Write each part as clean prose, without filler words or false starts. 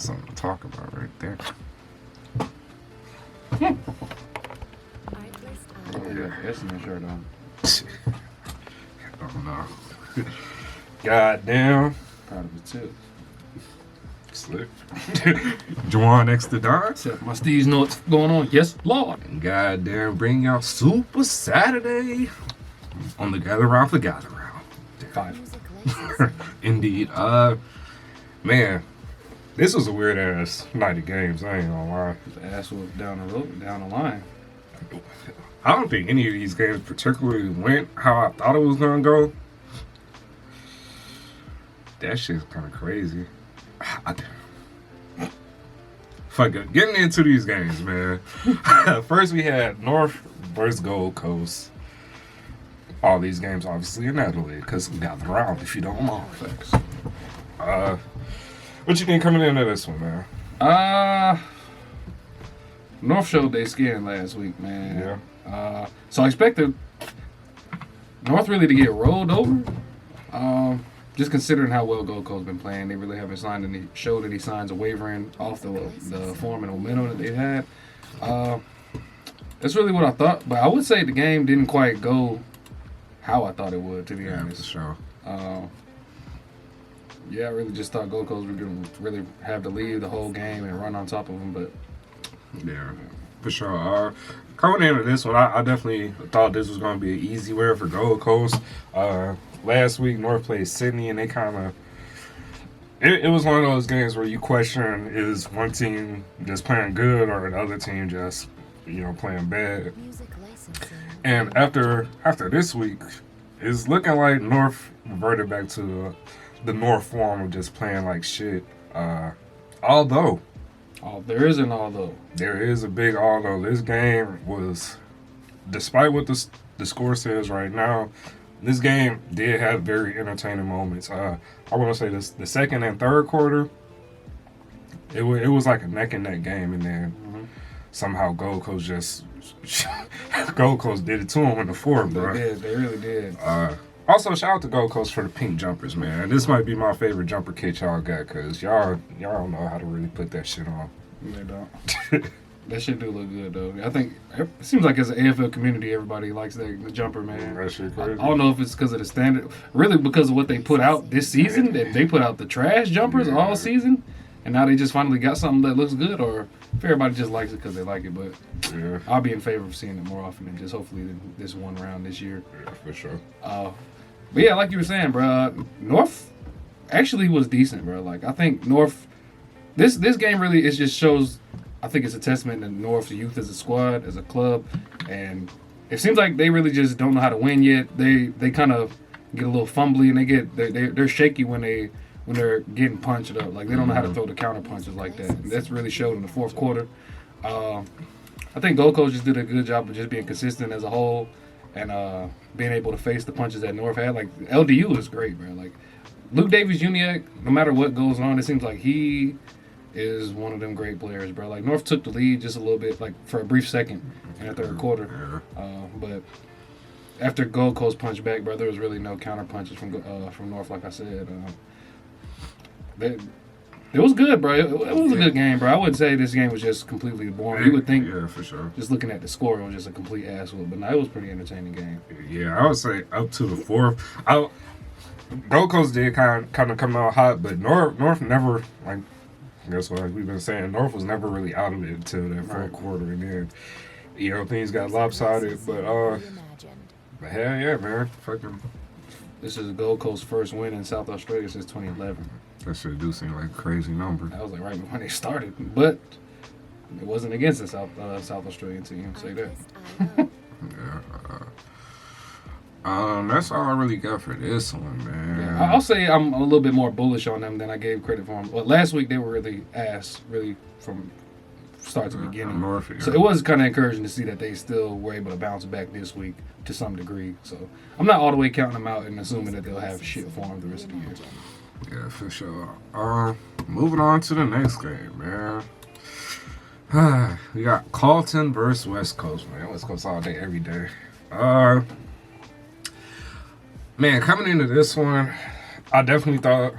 That's something to talk about right there. Oh yeah, that's in the shirt on. I don't know. Goddamn. Proud of it too. Slick. Juwan next to Don. Except my STEEZ know what's going on. Yes, Lord. Goddamn, bring out Super Saturday on the Gather Round for Gather Round. 5. Indeed. Man, this was a weird ass night of games. I ain't gonna lie. The ass whoop down the road, down the line. I don't think any of these games particularly went how I thought it was gonna go. That shit's kind of crazy. Fuck it. Getting into these games, man. First we had North versus Gold Coast. All these games obviously in Adelaide because we got the round if you don't know. Thanks. What you think coming into this one, man? North showed they skin last week, man. Yeah. So I expected North really to get rolled over. Just considering how well Gold Coast been playing, they really haven't signed any. Showed any signs of wavering off the form and momentum that they've had. That's really what I thought, but I would say the game didn't quite go how I thought it would, to be honest. For sure. Yeah, I really just thought Gold Coast were going to really have to leave the whole game and run on top of them, but yeah, for sure. Coming into this one, I definitely thought this was going to be an easy win for Gold Coast. Last week, North played Sydney, and they kind of... It was one of those games where you question, is one team just playing good or the other team just, playing bad? And after this week, it's looking like North reverted back to the North form of just playing like shit. Although... there is an although. There is a big although. This game was, despite what the score says right now, this game did have very entertaining moments. I want to say this: the second and third quarter, it was like a neck and neck game, and then somehow Gold Coast did it to them in the fourth, bro. They really did. Also, shout out to Gold Coast for the pink jumpers, man. This might be my favorite jumper kit y'all got, because y'all don't know how to really put that shit on. They don't. That shit do look good, though. I think it seems like as an AFL community, everybody likes the jumper, man. That shit crazy. I don't know if it's because of the standard, really because of what they put out this season. That they put out the trash jumpers all season, and now they just finally got something that looks good, or if everybody just likes it because they like it. But yeah, I'll be in favor of seeing it more often than just hopefully this one round this year. Yeah, for sure. But yeah, like you were saying, bro, North actually was decent, bro. Like, I think North, this game really just shows, I think it's a testament to North's youth as a squad, as a club, and it seems like they really just don't know how to win yet. They kind of get a little fumbly, and they're shaky when they're getting punched up. Like, they don't know how to throw the counter punches like that. And that's really showed in the fourth quarter. I think Gold Coast just did a good job of just being consistent as a whole. And being able to face the punches that North had. Like, LDU is great, man. Like, Luke Davis-Uniacke, no matter what goes on, it seems like he is one of them great players, bro. Like, North took the lead just a little bit, like, for a brief second in the third quarter. But after Gold Coast punched back, bro, there was really no counter punches from North, like I said. It was good, bro. It was a good game, bro. I wouldn't say this game was just completely boring. You would think, yeah, for sure. just looking at the score, it was just a complete ass whoop. But no, it was a pretty entertaining game. Yeah, I would say up to the fourth. Gold Coast did kind of come out hot, but North never, like, I guess what we've been saying, North was never really out of it until that fourth quarter, and then things got lopsided. But hell yeah, man, fucking. This is Gold Coast's first win in South Australia since 2011. That shit do seem like a crazy number. That was like right before they started, but it wasn't against the South Australian team. Say that. Yeah. That's all I really got for this one, man. Yeah, I'll say I'm a little bit more bullish on them than I gave credit for them. But last week they were really ass, really from start to beginning. North, yeah. So it was kind of encouraging to see that they still were able to bounce back this week to some degree. So I'm not all the way counting them out and assuming that they'll have shit for them the rest of the year. Yeah, for sure. Moving on to the next game, man. We got Carlton versus West Coast, man. West Coast all day, every day. Man, coming into this one, I definitely thought,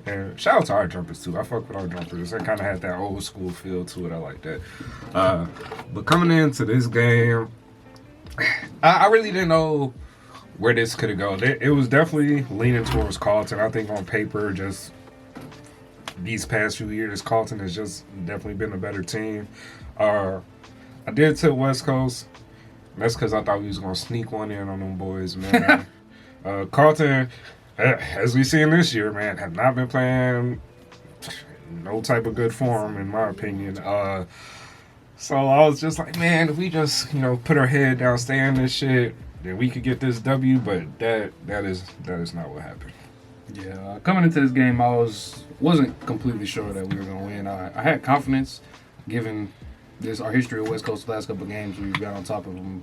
And shout out to our jumpers too. I fuck with our jumpers. They kind of had that old school feel to it. I like that. But coming into this game, I really didn't know where this could have gone. It was definitely leaning towards Carlton. I think on paper, just these past few years, Carlton has just definitely been a better team. I did tip West Coast. That's because I thought we was going to sneak one in on them boys, man. Carlton, as we seen this year, man, have not been playing no type of good form, in my opinion. So I was just like, man, if we just, put our head down, stay in this shit, then we could get this W, but that is not what happened. Yeah, coming into this game, I wasn't completely sure that we were going to win. I had confidence, given our history of West Coast the last couple of games. We've got on top of them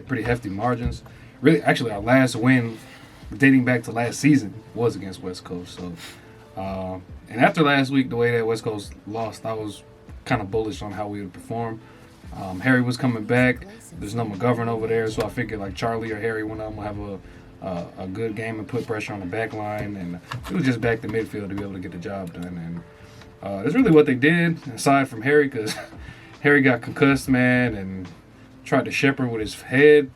pretty hefty margins. Really, actually, our last win, dating back to last season, was against West Coast. So, and after last week, the way that West Coast lost, I was kind of bullish on how we would perform. Harry was coming back. There's no McGovern over there, so I figured like Charlie or Harry, one of them will have a good game and put pressure on the back line, and it was just back to midfield to be able to get the job done. And that's really what they did, aside from Harry, because Harry got concussed, man, and tried to shepherd with his head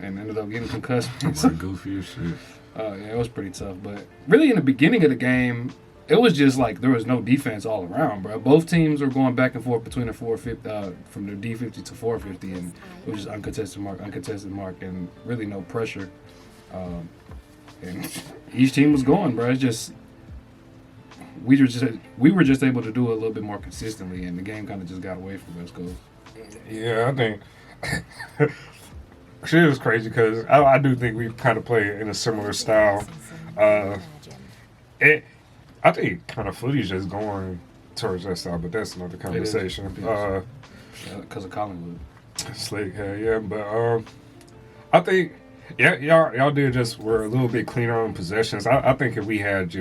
and ended up getting concussed. Goofy as shit. Yeah, it was pretty tough. But really in the beginning of the game, it was just like there was no defense all around, bro. Both teams were going back and forth between the 450, from the D50 to 450, and it was just uncontested mark, and really no pressure. And each team was going, bro. It's just we were just able to do it a little bit more consistently, and the game kind of just got away from West Coast. Yeah, I think shit was crazy because I do think we kind of play in a similar style. I think kind of footy's just going towards that style, but that's another conversation. Because of Collingwood. Slick, yeah, but I think y'all did were a little bit cleaner on possessions. I think if we had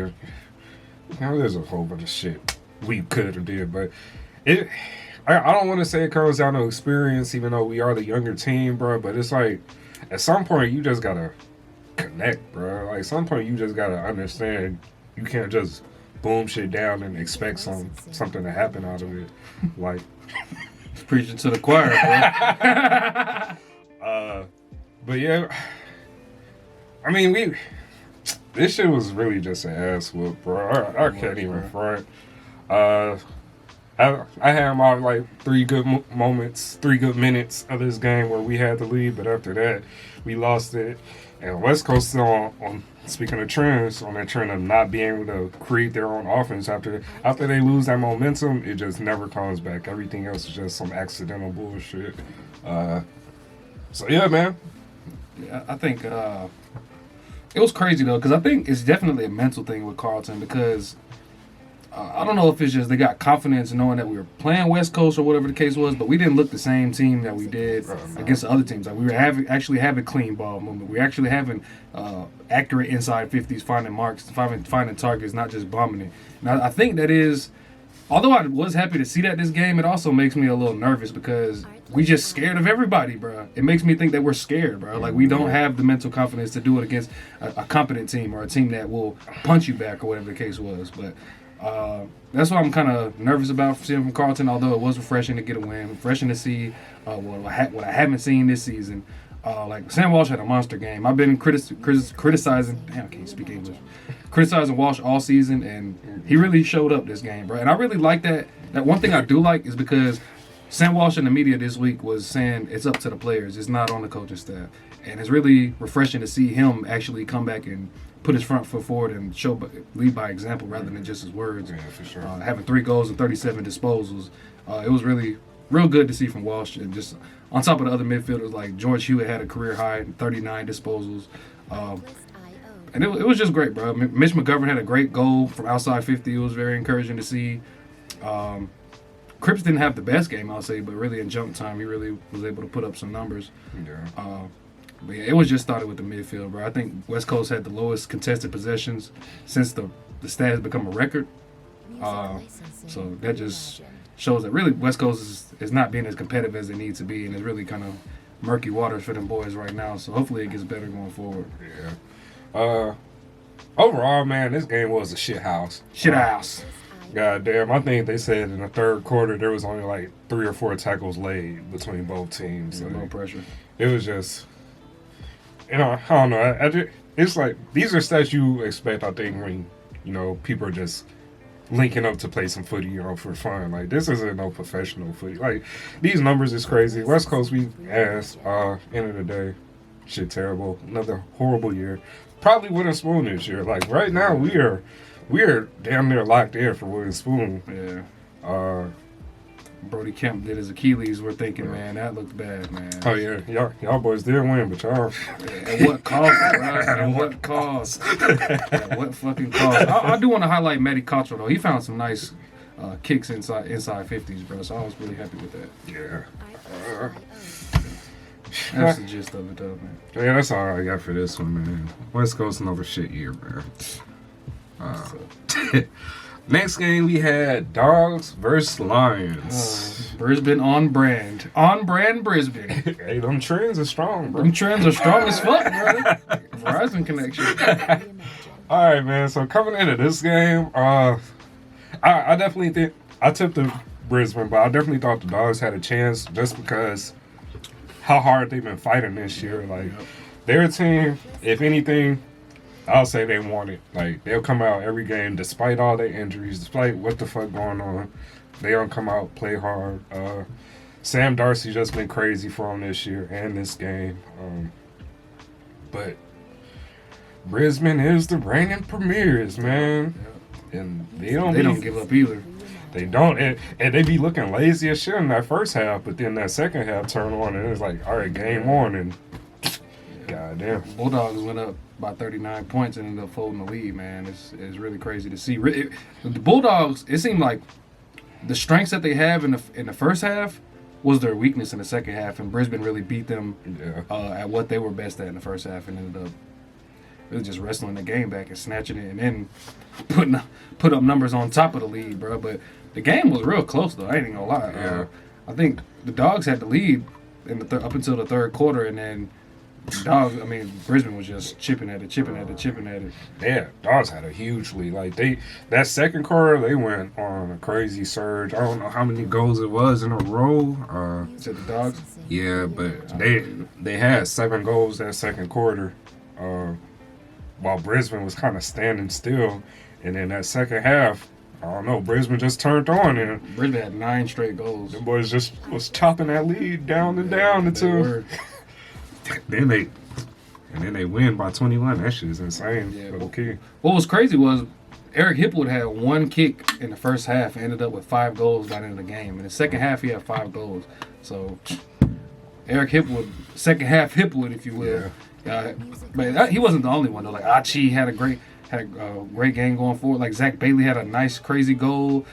there's a whole bunch of shit we could have did, but I don't want to say it comes down to experience, even though we are the younger team, bro. But it's like at some point you just gotta connect, bro. Like at some point you just gotta understand you can't just boom shit down and expect something to happen out of it. Like it's preaching to the choir, bro. But yeah, I mean this shit was really just an ass whoop, bro. I can't even front. I had my like 3 good minutes of this game where we had the lead, but after that we lost it. And West Coast still on speaking of trends, on that trend of not being able to create their own offense after they lose that momentum, it just never comes back. Everything else is just some accidental bullshit. So yeah, man. Yeah, I think it was crazy though, because I think it's definitely a mental thing with Carlton, because I don't know if it's just they got confidence knowing that we were playing West Coast or whatever the case was, but we didn't look the same team that we did against the other teams. Like we were actually having clean ball movement. We actually having accurate inside 50s, finding marks, finding targets, not just bombing it. Now I think that is, although I was happy to see that this game, it also makes me a little nervous because we just scared of everybody, bro. It makes me think that we're scared, bro. Like we don't have the mental confidence to do it against a competent team or a team that will punch you back or whatever the case was. But that's what I'm kind of nervous about seeing from Carlton, although it was refreshing to get a win, refreshing to see what I haven't seen this season. Like Sam Walsh had a monster game. I've been criticizing, damn, I can't speak English, criticizing Walsh all season, and he really showed up this game, bro. And I really like that. That one thing I do like is because Sam Walsh in the media this week was saying it's up to the players, it's not on the coaching staff, and it's really refreshing to see him actually come back and put his front foot forward and lead by example rather than just his words. Yeah, for sure. Having 3 goals and 37 disposals, it was really real good to see from Walsh. And just on top of the other midfielders, like George Hewitt had a career high 39 disposals. And it was just great, bro. Mitch McGovern had a great goal from outside 50. It was very encouraging to see. Cripps didn't have the best game, I'll say, but really in jump time, he really was able to put up some numbers. Yeah. But yeah, it was just started with the midfield, bro. I think West Coast had the lowest contested possessions since the stat has become a record. So that just shows that really West Coast is not being as competitive as they need to be, and it's really kind of murky waters for them boys right now. So hopefully it gets better going forward. Yeah. Overall, man, this game was a shit house. Shit house. God damn, I think they said in the third quarter there was only like 3 or 4 tackles laid between both teams. No pressure. It was just, I don't know. It's like, these are stats you expect, I think, when, people are just linking up to play some footy, for fun. Like, this isn't no professional footy. Like, these numbers is crazy. West Coast, we ass, end of the day, shit terrible. Another horrible year. Probably wouldn't spoon this year. Like, right now, we are damn near locked in for Wooden Spoon. Yeah. Brody Kemp did his Achilles. We're thinking, man, that looked bad, man. Oh yeah, y'all boys did win, but y'all. At what cost, bro? At what cost? At what fucking cost? I do want to highlight Matty Cottrell though. He found some nice kicks inside 50s, bro. So I was really happy with that. Yeah. That's the gist of it, though, man. Yeah, that's all I got for this one, man. West Coast another shit year, man. Next game we had Dogs versus Lions. Brisbane on brand. On brand Brisbane. Hey, them trends are strong, bro. Them trends are strong as fuck, bro. Verizon connection. All right, man. So coming into this game, I definitely think I tipped the Brisbane, but I definitely thought the Dogs had a chance just because how hard they've been fighting this year. Like, their team, if anything, I'll say they want it. Like, they'll come out every game despite all their injuries, despite what the fuck going on. They don't come out, play hard. Sam Darcy just been crazy for them this year and this game. But Brisbane is the reigning premiers, man. And they don't give up either. They don't. And they be looking lazy as shit in that first half, but then that second half turn on and it's like, all right, game on. And goddamn. Bulldogs went up by 39 points and ended up folding the lead, man. It's really crazy to see. The Bulldogs, it seemed like the strengths that they have in the first half was their weakness in the second half, and Brisbane really beat them at what they were best at in the first half and ended up really just wrestling the game back and snatching it and then put up numbers on top of the lead, bro. But the game was real close, though. I ain't gonna lie. Yeah. I think the Dogs had the lead in up until the third quarter, and then Brisbane was just chipping at it. Yeah, Dogs had a huge lead. Like, that second quarter, they went on a crazy surge. I don't know how many goals it was in a row. Said the Dogs? Yeah, but they had 7 goals that second quarter, while Brisbane was kind of standing still. And then that second half, I don't know, Brisbane just turned on, and Brisbane had 9 straight goals. The boys just was chopping that lead down and down until then they win by 21. That shit is insane. Yeah, but okay. What was crazy was Eric Hipwood had 1 kick in the first half and ended up with 5 goals by the end of the game. In the second half, he had 5 goals. So Eric Hipwood, second half Hipwood, if you will. Yeah. But he wasn't the only one though. Like Achi had a great game going forward. Like Zach Bailey had a nice, crazy goal.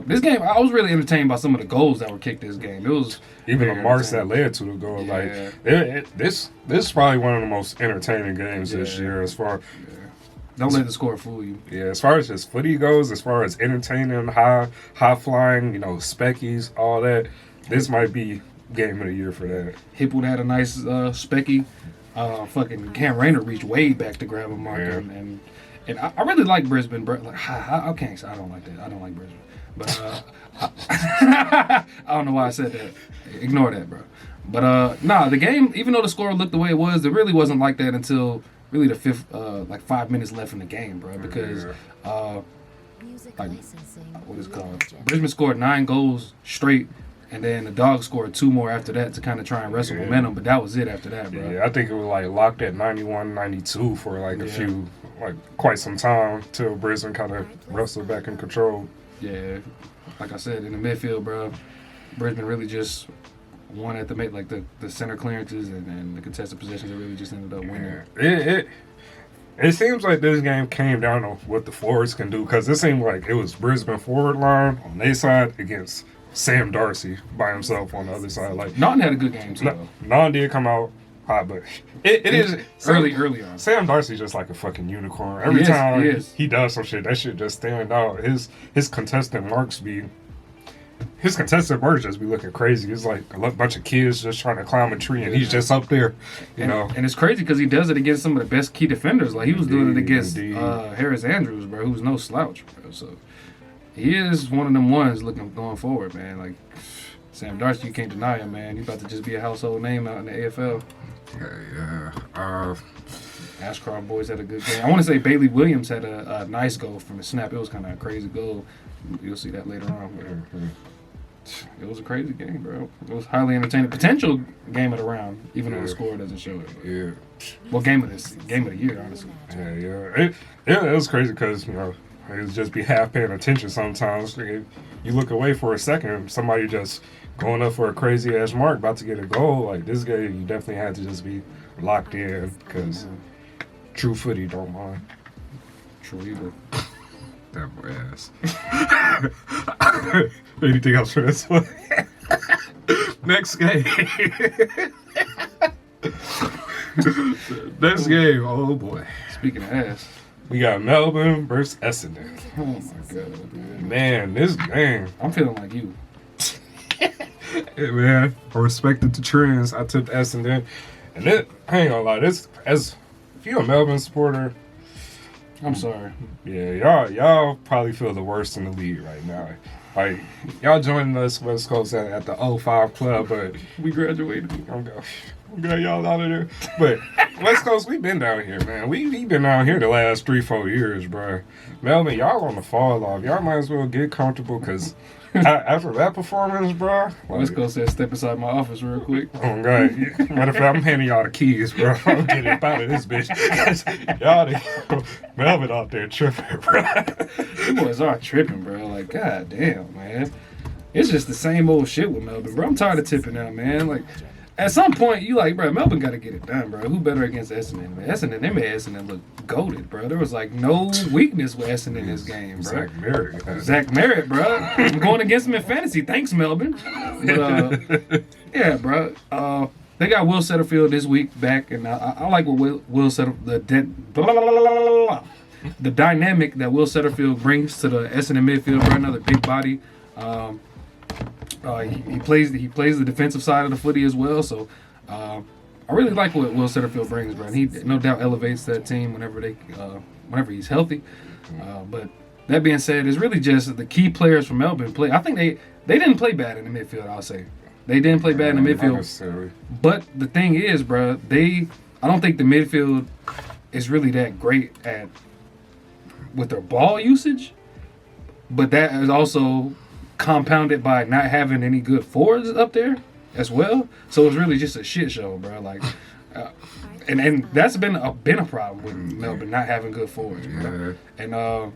This game, I was really entertained by some of the goals that were kicked this game. It was even the marks that led to the goal. Yeah. Like this is probably one of the most entertaining games this year. As far don't let the score fool you. Yeah, as far as just footy goes, as far as entertaining, high flying, speckies, all that. This might be game of the year for that. Hipwood had a nice specky. Fucking Cam Rayner reached way back to grab a mark, and I really like Brisbane. Like, I can't say I don't like that. I don't like Brisbane, but I don't know why I said that. Ignore that, bro. But the game, even though the score looked the way it was, it really wasn't like that until really the fifth, 5 minutes left in the game, bro. Because what is it called? Brisbane scored 9 goals straight. And then the Dogs scored 2 more after that to kind of try and wrestle momentum, but that was it after that, bro. Yeah, I think it was like locked at 91, 92 for like a few, quite some time till Brisbane kind of wrestled back in control. Yeah, like I said, in the midfield, bro, Brisbane really just won at the center clearances and the contested positions that really just ended up winning. Yeah. It seems like this game came down to what the forwards can do, because it seemed like it was Brisbane forward line on their side against Sam Darcy by himself on the other side. Like, Naughton had a good game too. Naughton did come out hot, but it is early on. Sam Darcy's just like a fucking unicorn. Every time he does some shit, that shit just stand out. His contestant marks be his contested birds just be looking crazy. It's like a bunch of kids just trying to climb a tree, and he's just up there, you know. And it's crazy because he does it against some of the best key defenders. Like he was doing it against Indeed. Harris Andrews, bro, who's no slouch, bro. So he is one of them ones looking going forward, man. Like Sam Darcy, you can't deny him, man. He's about to just be a household name out in the AFL. Yeah. Ashcroft boys had a good game. I want to say Bailey Williams had a nice goal from the snap. It was kind of a crazy goal. You'll see that later on. But it was a crazy game, bro. It was highly entertaining. Potential game of the round, even though the score doesn't show it. But, Yeah. well, game of the year, honestly. It was crazy because, you know, it was just be half paying attention sometimes. You look away for a second, somebody just going up for a crazy ass mark, about to get a goal. Like this game, you definitely had to just be locked in because true footy don't mind. True either. That boy ass. Anything else for this one? Next game. Next game. Oh boy. Speaking of ass. We got Melbourne versus Essendon. Oh my god, man. Man, this game. I'm feeling like you. Hey, man, I respected the trends. I took Essendon. And I ain't gonna lie, this, as if you're a Melbourne supporter, I'm sorry. yeah, y'all probably feel the worst in the league right now. Like, y'all joining us West Coast at the 05 club, but We graduated. I'm got y'all out of there. But West Coast, we been down here, man. We been down here the last 3-4 years, bro. Melbourne, y'all on the fall off. Y'all might as well get comfortable because after that performance, bro. West Coast said, step inside my office real quick. Oh, God. Matter of fact, I'm handing y'all the keys, bro. I'm getting up out of this bitch. Y'all, Melvin out there tripping, bro. You boys are tripping, bro. Like, god damn, man. It's just the same old shit with Melbourne, bro. I'm tired of tipping out, man. Like, at some point, you like, bro, Melbourne got to get it done, bro. Who better against Essendon, man? Essendon, they made Essendon look goated, bro. There was, like, no weakness with Essendon in this game, bro. Zach Merritt, bro. I'm going against him in fantasy. Thanks, Melbourne. But, yeah, bro. They got Will Setterfield this week back, and I like what Will Setterfield, the dynamic that Will Setterfield brings to the Essendon midfield, bro. Another big body. He plays the defensive side of the footy as well, so I really like what Will Setterfield brings, bro. And he no doubt elevates that team whenever he's healthy. But that being said, it's really just the key players from Melbourne play. I think they didn't play bad in the midfield. I'll say they didn't play bad in the midfield. But the thing is, bro, I don't think the midfield is really that great with their ball usage. But that is also compounded by not having any good forwards up there as well. So it's really just a shit show, bro. Like, and that's been a problem with Melbourne not having good forwards, bro. And I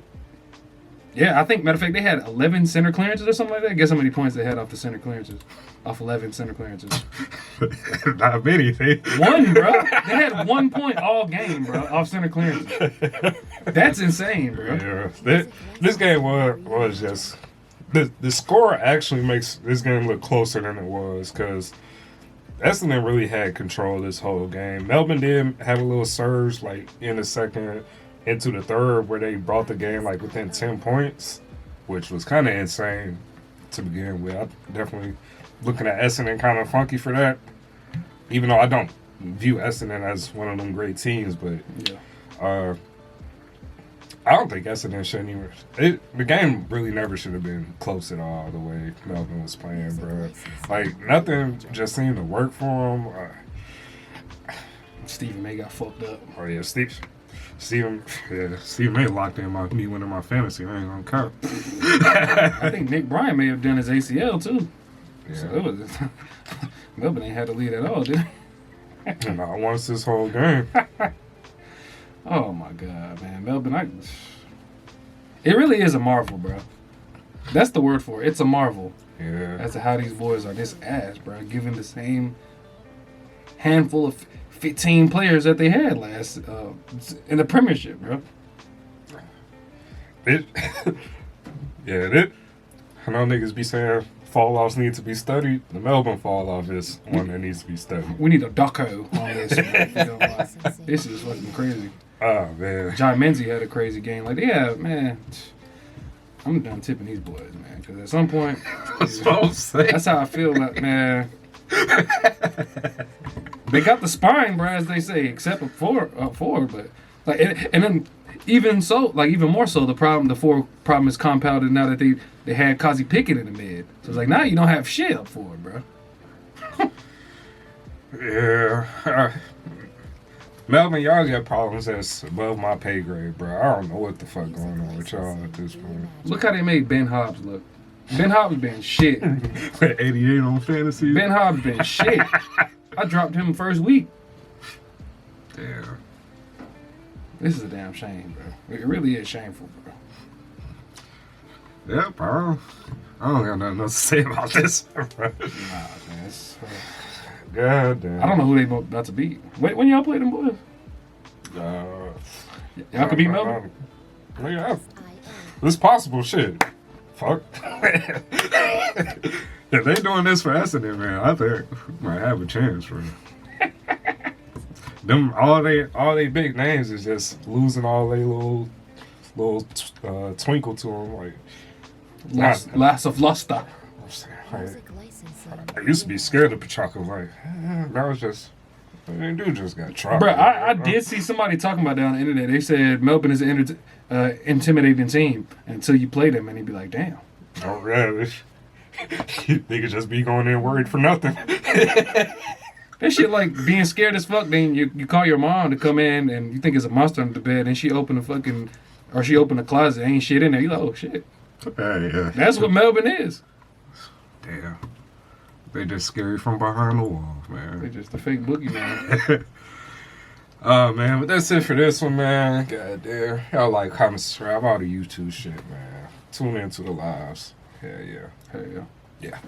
think matter of fact they had 11 center clearances or something like that. Guess how many points they had off the center clearances? Off 11 center clearances. Not many. One, bro. They had 1 point all game, bro, off center clearances. That's insane, bro. Yeah. This game was just. The score actually makes this game look closer than it was because Essendon really had control this whole game. Melbourne did have a little surge like in the second into the third where they brought the game like within 10 points, which was kind of insane to begin with. I definitely looking at Essendon kind of funky for that, even though I don't view Essendon as one of them great teams, but I don't think Essendon shouldn't even. The game really never should have been close at all the way Melbourne was playing, bro. Like, nothing just seemed to work for him. Stephen May got fucked up. Oh, yeah, Stephen May locked in me winning my fantasy. I ain't gonna count. I think Nick Bryan may have done his ACL, too. Yeah. So it was. Melbourne ain't had to lead at all, did he? And I won this whole game. Oh my god, man. Melbourne, it really is a marvel, bro. That's the word for it. It's a marvel. Yeah. As to how these boys are this ass, bro. Given the same handful of 15 players that they had last in the Premiership, bro. I know niggas be saying fall offs need to be studied. The Melbourne fall off is one that needs to be studied. We need a doco on this. This is fucking crazy. Oh, man. John Menzie had a crazy game. Like, yeah, man. I'm done tipping these boys, man. Because at some point, That's what I'm saying. that's how I feel. Like, man, they got the spine, bro, as they say, except for but like, and then even so, like even more so, the four problem is compounded now that they had Kazi Pickett in the mid. So it's like now you don't have shit up forward, bro. Yeah. Melvin, y'all got problems that's above my pay grade, bro. I don't know what the fuck going on with y'all at this point. Look how they made Ben Hobbs look. Ben Hobbs been shit. 88 on fantasy. Ben Hobbs been shit. I dropped him first week. Yeah. This is a damn shame, bro. It really is shameful, bro. Yep, I don't got nothing else to say about this, bro. Nah, man. God damn. I don't know who they about to beat. When y'all play them boys? Y'all could beat Melbourne? Yeah. It's possible, shit. Fuck. If they doing this for Essendon, man, I think we might have a chance, bro. Them all they big names is just losing all they little twinkle to them, like Loss of luster. I used to be scared of Pachaco. Like, that was just they do just got dropped. Bro, I did see somebody talking about that on the internet. They said Melbourne is an intimidating team until you play them, and he'd be like, damn. Oh, yeah. They could just be going in worried for nothing. That shit like being scared as fuck. Then you call your mom to come in, and you think it's a monster under the bed, and she open the closet, ain't shit in there. You like, oh shit. Yeah. That's what Melbourne is. Damn. They just scary from behind the walls, man. They just a fake boogeyman. Oh, man, but that's it for this one, man. God damn. Y'all like, comment, subscribe, all the YouTube shit, man. Tune into the lives. Hell yeah. Hell yeah. Yeah.